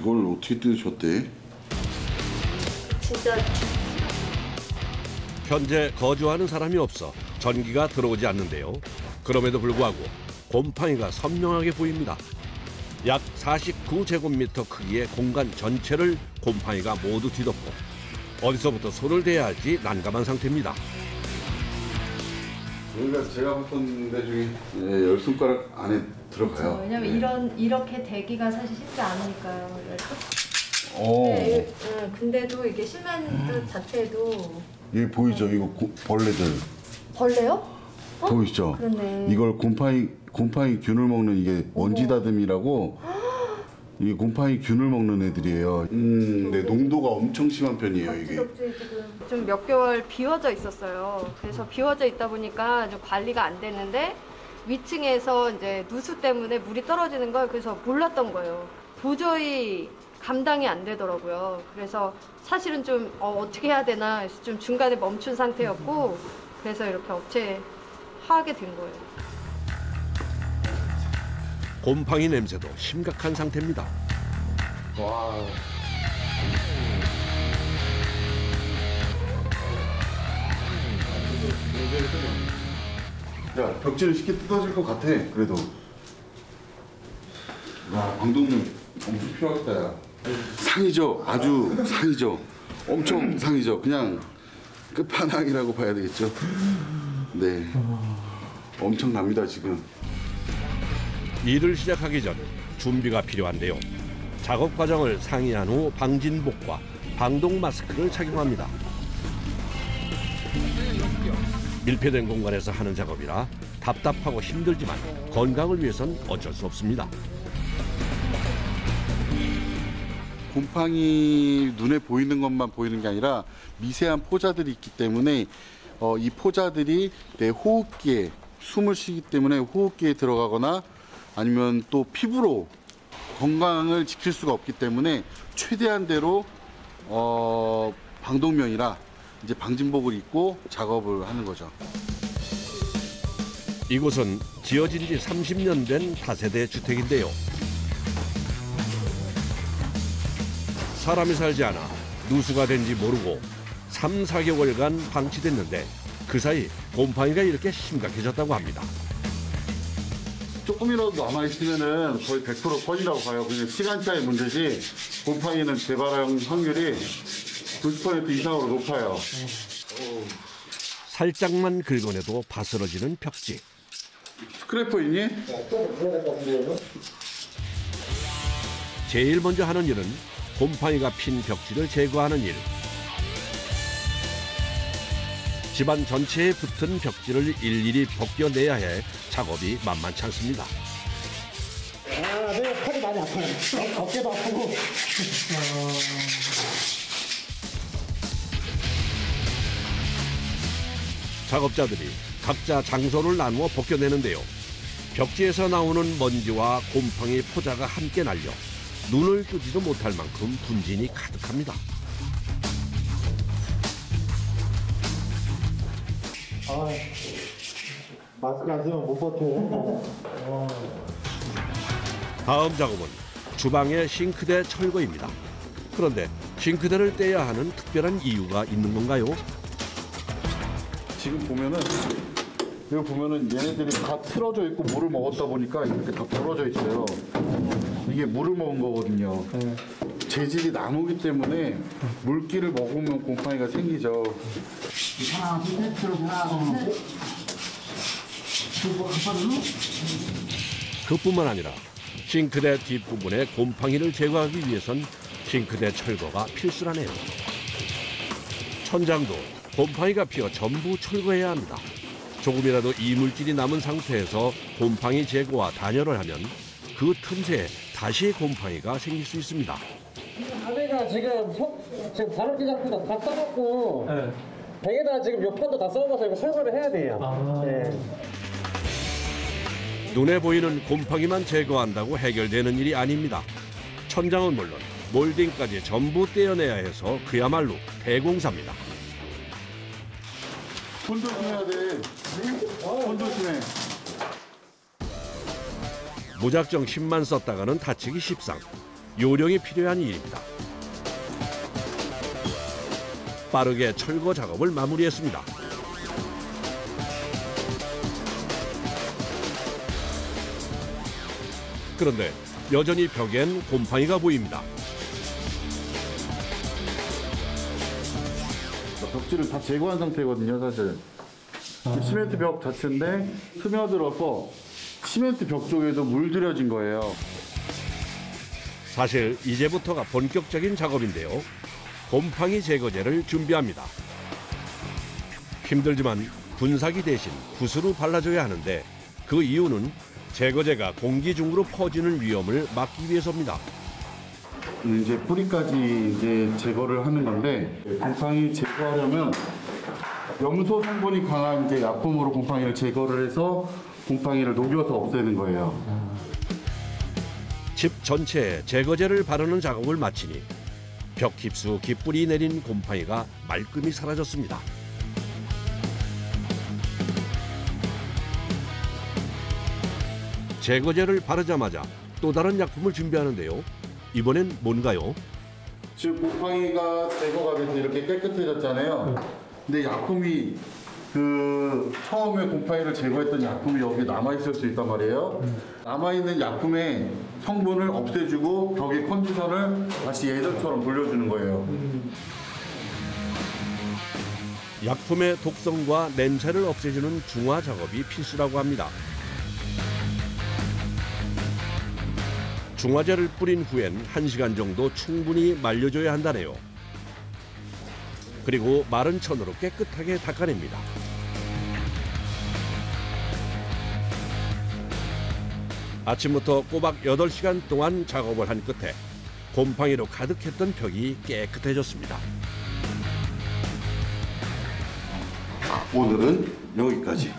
이걸 어떻게 뜯으셨대? 진짜 현재 거주하는 사람이 없어 전기가 들어오지 않는데요. 그럼에도 불구하고 곰팡이가 선명하게 보입니다. 약 49제곱미터 크기의 공간 전체를 곰팡이가 모두 뒤덮고 어디서부터 손을 대야 할지 난감한 상태입니다. 여기가 제가 봤던 데 중에 10손가락 안에 들어가요. 왜냐면 이렇게 대기가 사실 쉽지 않으니까요. 네, 근데도 이게 심한 자체도 이게 보이죠? 이거 벌레들 벌레요? 보이시죠? 그렇네. 이걸 곰팡이 균을 먹는 이게 먼지 다듬이라고 이게 곰팡이 균을 먹는 애들이에요. 네, 농도가 엄청 심한 편이에요, 이게. 좀 몇 개월 비워져 있었어요. 그래서 비워져 있다 보니까 좀 관리가 안 됐는데 위층에서 이제 누수 때문에 물이 떨어지는 걸 그래서 몰랐던 거예요. 도저히 감당이 안 되더라고요. 그래서 사실은 좀 어떻게 해야 되나 해서 좀 중간에 멈춘 상태였고 그래서 이렇게 업체에 하게 된 거예요. 곰팡이 냄새도 심각한 상태입니다. 와. 야, 벽지는 쉽게 뜯어질 것 같아, 그래도. 와, 방독면 엄청 필요하겠다, 야. 상이죠, 아주 상이죠. 엄청 상이죠. 그냥 끝판왕이라고 봐야 되겠죠. 네. 엄청납니다, 지금. 일을 시작하기 전 준비가 필요한데요. 작업 과정을 상의한 후 방진복과 방독 마스크를 착용합니다. 밀폐된 공간에서 하는 작업이라 답답하고 힘들지만 건강을 위해선 어쩔 수 없습니다. 곰팡이 눈에 보이는 것만 보이는 게 아니라 미세한 포자들이 있기 때문에 이 포자들이 내 호흡기에 숨을 쉬기 때문에 호흡기에 들어가거나 아니면 또 피부로 건강을 지킬 수가 없기 때문에 최대한대로 방독면이라 이제 방진복을 입고 작업을 하는 거죠. 이곳은 지어진 지 30년 된 다세대 주택인데요. 사람이 살지 않아 누수가 된지 모르고 3, 4개월간 방치됐는데 그 사이 곰팡이가 이렇게 심각해졌다고 합니다. 조금이라도 남아있으면은 거의 100% 퍼진다고 봐요. 그냥 시간차의 문제지 곰팡이는 재발할 확률이 90% 이상으로 높아요. 살짝만 긁어내도 바스러지는 벽지. 스크래퍼 있니? 제일 먼저 하는 일은 곰팡이가 핀 벽지를 제거하는 일. 집안 전체에 붙은 벽지를 일일이 벗겨내야 해 작업이 만만치 않습니다. 네, 팔이 많이 아파요. 어깨도 아프고. 작업자들이 각자 장소를 나누어 벗겨내는데요. 벽지에서 나오는 먼지와 곰팡이 포자가 함께 날려 눈을 뜨지도 못할 만큼 분진이 가득합니다. 마스크 안 쓰면 못 버텨. 다음 작업은 주방의 싱크대 철거입니다. 그런데 싱크대를 떼야 하는 특별한 이유가 있는 건가요? 지금 보면은 여기 보면은 얘네들이 다 틀어져 있고 물을 먹었다 보니까 이렇게 다 벌어져 있어요. 이게 물을 먹은 거거든요. 재질이 나무기 때문에 물기를 먹으면 곰팡이가 생기죠. 그뿐만 아니라 싱크대 뒷부분의 곰팡이를 제거하기 위해선 싱크대 철거가 필수라네요. 천장도 곰팡이가 피어 전부 철거해야 합니다. 조금이라도 이물질이 남은 상태에서 곰팡이 제거와 단열을 하면 그 틈새에 다시 곰팡이가 생길 수 있습니다. 아내가 지금 바로 기장품도 다 써갖고 벽에다 지금 요 판도 다 써봐서 이거 철거를 해야 돼요. 네. 눈에 보이는 곰팡이만 제거한다고 해결되는 일이 아닙니다. 천장은 물론 몰딩까지 전부 떼어내야 해서 그야말로 대공사입니다. 손 조심해야 돼. 손 조심해. 무작정 힘만 썼다가는 다치기 십상. 요령이 필요한 일입니다. 빠르게 철거 작업을 마무리했습니다. 그런데 여전히 벽엔 곰팡이가 보입니다. 벽지를 다 제거한 상태거든요, 사실. 시멘트 벽 자체인데 스며들어서 시멘트 벽 쪽에도 물들여진 거예요. 사실 이제부터가 본격적인 작업인데요. 곰팡이 제거제를 준비합니다. 힘들지만 분사기 대신 붓으로 발라줘야 하는데 그 이유는 제거제가 공기 중으로 퍼지는 위험을 막기 위해서입니다. 이제 뿌리까지 이제 제거를 하는 건데 곰팡이 제거하려면 염소 성분이 강한 이제 약품으로 곰팡이를 제거를 해서 곰팡이를 녹여서 없애는 거예요. 집 전체에 제거제를 바르는 작업을 마치니 벽 깊숙이 뿌리 내린 곰팡이가 말끔히 사라졌습니다. 제거제를 바르자마자 또 다른 약품을 준비하는데요. 이번엔 뭔가요? 지금 곰팡이가 제거가 돼서 이렇게 깨끗해졌잖아요. 근데 약품이 그 처음에 곰팡이를 제거했던 약품이 여기 남아있을 수 있단 말이에요. 남아있는 약품의 성분을 없애주고 벽의 컨디션을 다시 예전처럼 돌려주는 거예요. 약품의 독성과 냄새를 없애주는 중화 작업이 필수라고 합니다. 중화제를 뿌린 후엔 1시간 정도 충분히 말려줘야 한다네요. 그리고 마른 천으로 깨끗하게 닦아냅니다. 아침부터 꼬박 8시간 동안 작업을 한 끝에 곰팡이로 가득했던 벽이 깨끗해졌습니다. 오늘은 여기까지.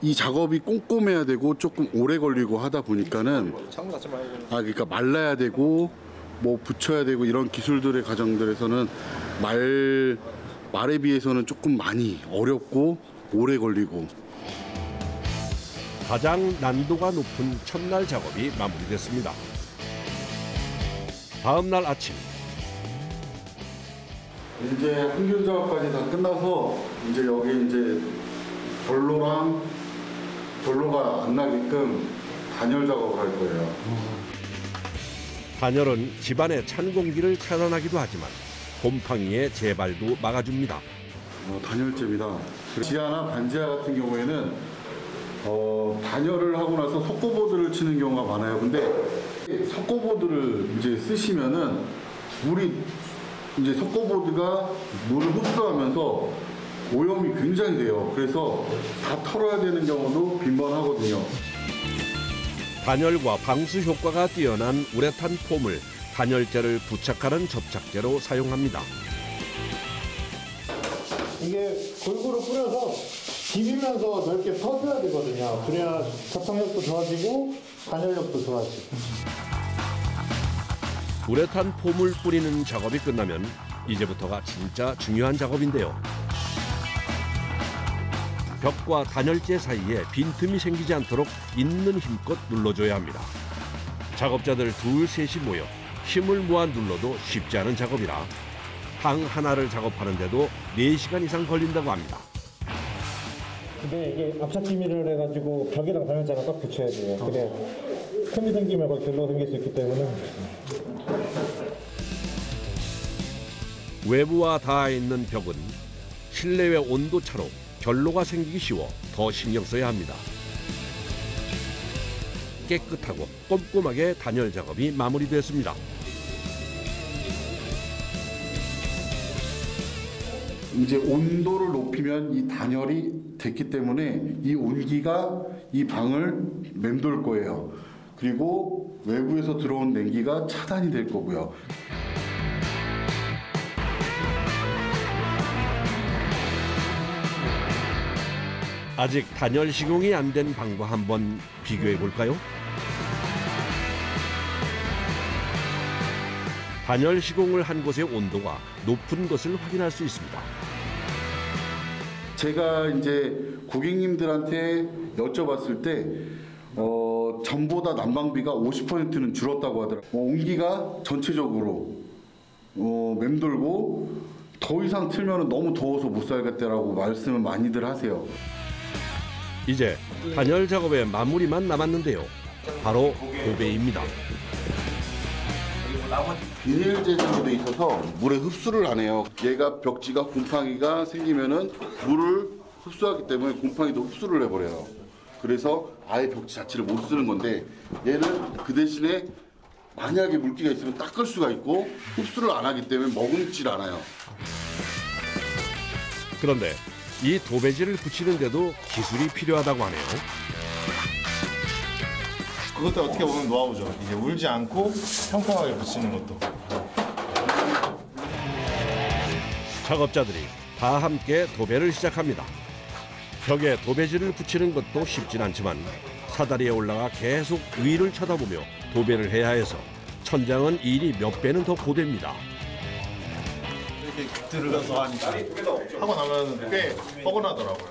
이 작업이 꼼꼼해야 되고 조금 오래 걸리고 하다 보니까는 그러니까 말라야 되고 뭐 붙여야 되고 이런 기술들의 과정들에서는 말에 비해서는 조금 많이 어렵고 오래 걸리고. 가장 난도가 높은 첫날 작업이 마무리됐습니다. 다음 날 아침 이제 항균 작업까지 다 끝나서 이제 여기 이제 결로가 안 나게끔 단열 작업을 할 거예요. 단열은 집안의 찬 공기를 차단하기도 하지만 곰팡이의 재발도 막아줍니다. 단열재입니다. 지하나 반지하 같은 경우에는 단열을 하고 나서 석고보드를 치는 경우가 많아요. 근데 석고보드를 이제 쓰시면은 이제 석고보드가 물을 흡수하면서 오염이 굉장히 돼요. 그래서 다 털어야 되는 경우도 빈번하거든요. 단열과 방수 효과가 뛰어난 우레탄 폼을 단열재를 부착하는 접착제로 사용합니다. 이게 골고루 뿌려서 비비면서 넓게 퍼줘야 되거든요. 그래야 접착력도 좋아지고 단열력도 좋아지고. 우레탄 폼을 뿌리는 작업이 끝나면 이제부터가 진짜 중요한 작업인데요. 벽과 단열재 사이에 빈틈이 생기지 않도록 있는 힘껏 눌러줘야 합니다. 작업자들 둘 셋이 모여 힘을 모아 눌러도 쉽지 않은 작업이라 방 하나를 작업하는데도 4시간 이상 걸린다고 합니다. 근데 이게 압착기밀을 해가지고 벽이랑 단열재랑 딱 붙여야 돼요. 그래야 틈이 생기면 거기 결로가 생길 수 있기 때문에. 외부와 닿아 있는 벽은 실내외 온도 차로 결로가 생기기 쉬워 더 신경 써야 합니다. 깨끗하고 꼼꼼하게 단열 작업이 마무리됐습니다. 이제 온도를 높이면 이 단열이 됐기 때문에 이 온기가 이 방을 맴돌 거예요. 그리고 외부에서 들어온 냉기가 차단이 될 거고요. 아직 단열 시공이 안 된 방과 한번 비교해 볼까요? 단열 시공을 한 곳의 온도가 높은 것을 확인할 수 있습니다. 제가 이제 고객님들한테 여쭤봤을 때 전보다 난방비가 50%는 줄었다고 하더라고요. 온기가 전체적으로 맴돌고 더 이상 틀면 너무 더워서 못 살겠다라고 말씀을 많이들 하세요. 이제 단열 작업의 마무리만 남았는데요. 바로 도배입니다. 비닐 재질로 돼 있어서 물에 흡수를 안 해요. 얘가 벽지가 곰팡이가 생기면은 물을 흡수하기 때문에 곰팡이도 흡수를 해버려요. 그래서 아예 벽지 자체를 못 쓰는 건데 얘는 그 대신에 만약에 물기가 있으면 닦을 수가 있고 흡수를 안 하기 때문에 머금질 않아요. 그런데 이 도배지를 붙이는데도 기술이 필요하다고 하네요. 그것도 어떻게 보면 노하우죠. 이게 울지 않고 평평하게 붙이는 것도. 작업자들이 다 함께 도배를 시작합니다. 벽에 도배지를 붙이는 것도 쉽진 않지만 사다리에 올라가 계속 위를 쳐다보며 도배를 해야 해서 천장은 일이 몇 배는 더 고됩니다. 이렇게 들어가서 하니까 하고 나면 꽤 뻐근하더라고요.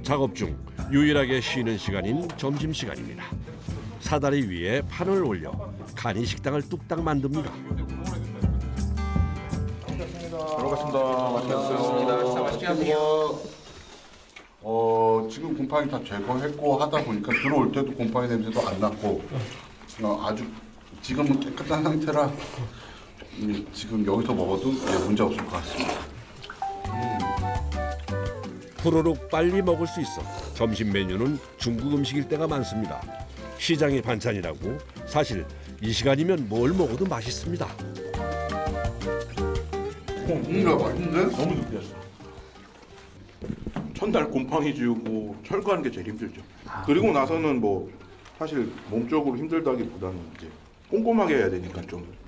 작업 중 유일하게 쉬는 시간인 점심시간입니다. 사다리 위에 판을 올려 간이 식당을 뚝딱 만듭니다. 지금 곰팡이 다 제거했고 하다 보니까 들어올 때도 곰팡이 냄새도 안 났고 아주 지금은 깨끗한 상태라 지금 여기서 먹어도 문제 없을 것 같습니다. 후루룩 빨리 먹을 수 있어 점심 메뉴는 중국 음식일 때가 많습니다. 시장의 반찬이라고 사실 이 시간이면 뭘 먹어도 맛있습니다. 맛있는데? 너무 느끼했어. 첫날 곰팡이 지우고 철거하는 게 제일 힘들죠. 그리고 나서는 뭐 사실 몸적으로 힘들다기보다는 이제 꼼꼼하게 해야 되니까 좀.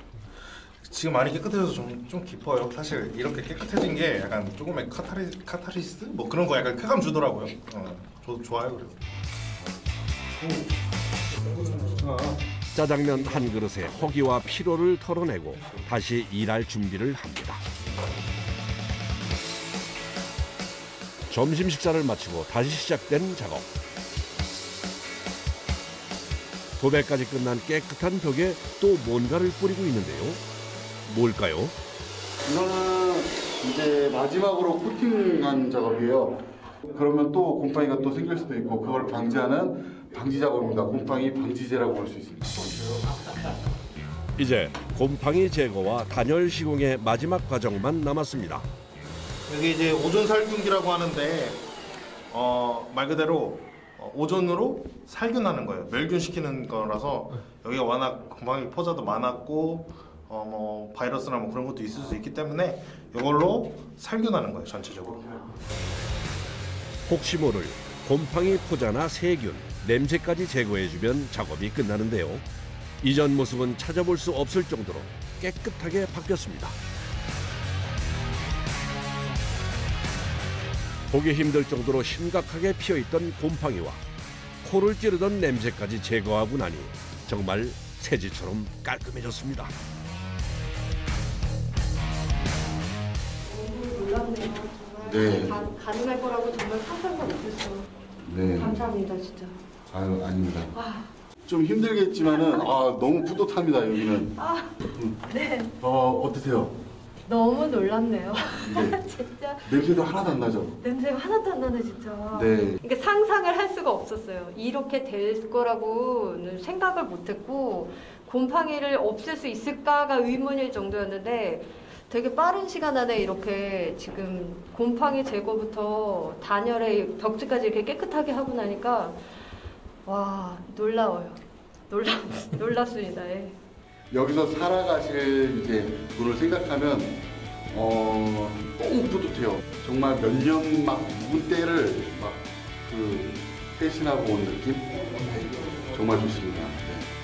지금 많이 깨끗해져서 좀 깊어요. 사실 이렇게 깨끗해진 게 약간 조금의 카타르시스? 뭐 그런 거 약간 쾌감 주더라고요. 저도 좋아요. 그래서. 짜장면 한 그릇에 허기와 피로를 털어내고 다시 일할 준비를 합니다. 점심 식사를 마치고 다시 시작된 작업. 도배까지 끝난 깨끗한 벽에 또 뭔가를 뿌리고 있는데요. 뭘까요? 이거는 이제 마지막으로 코팅한 작업이에요. 그러면 또 곰팡이가 또 생길 수도 있고 그걸 방지하는 방지 작업입니다. 곰팡이 방지제라고 볼 수 있습니다. 이제 곰팡이 제거와 단열 시공의 마지막 과정만 남았습니다. 여기 이제 오존 살균기라고 하는데 말 그대로 오존으로 살균하는 거예요. 멸균시키는 거라서 여기가 워낙 곰팡이 포자도 많았고 뭐 바이러스나 뭐 그런 것도 있을 수 있기 때문에 이걸로 살균하는 거예요. 전체적으로. 혹시 모를 곰팡이 포자나 세균, 냄새까지 제거해주면 작업이 끝나는데요. 이전 모습은 찾아볼 수 없을 정도로 깨끗하게 바뀌었습니다. 보기 힘들 정도로 심각하게 피어있던 곰팡이와 코를 찌르던 냄새까지 제거하고 나니 정말 새집처럼 깔끔해졌습니다. 놀랍네요. 네. 정말 가능할 거라고 정말 상상도 못했어요. 네. 감사합니다, 진짜. 아유, 아닙니다. 좀 힘들겠지만은 너무 뿌듯합니다. 여기는. 네. 어떠세요? 너무 놀랍네요. 네. 진짜 냄새도 하나도 안 나죠? 냄새가 하나도 안 나네, 진짜. 네. 이게 상상을 할 수가 없었어요. 이렇게 될 거라고는 생각을 못했고 곰팡이를 없앨 수 있을까가 의문일 정도였는데 되게 빠른 시간 안에 이렇게 지금 곰팡이 제거부터 단열에 벽지까지 이렇게 깨끗하게 하고 나니까 와 놀라워요. 놀랍습니다. 예. 여기서 살아가실 이제 분을 생각하면 너무 뿌듯해요. 정말 몇 년 막 묵은 때를 막 그 대신하고 온 느낌? 정말 좋습니다. 네.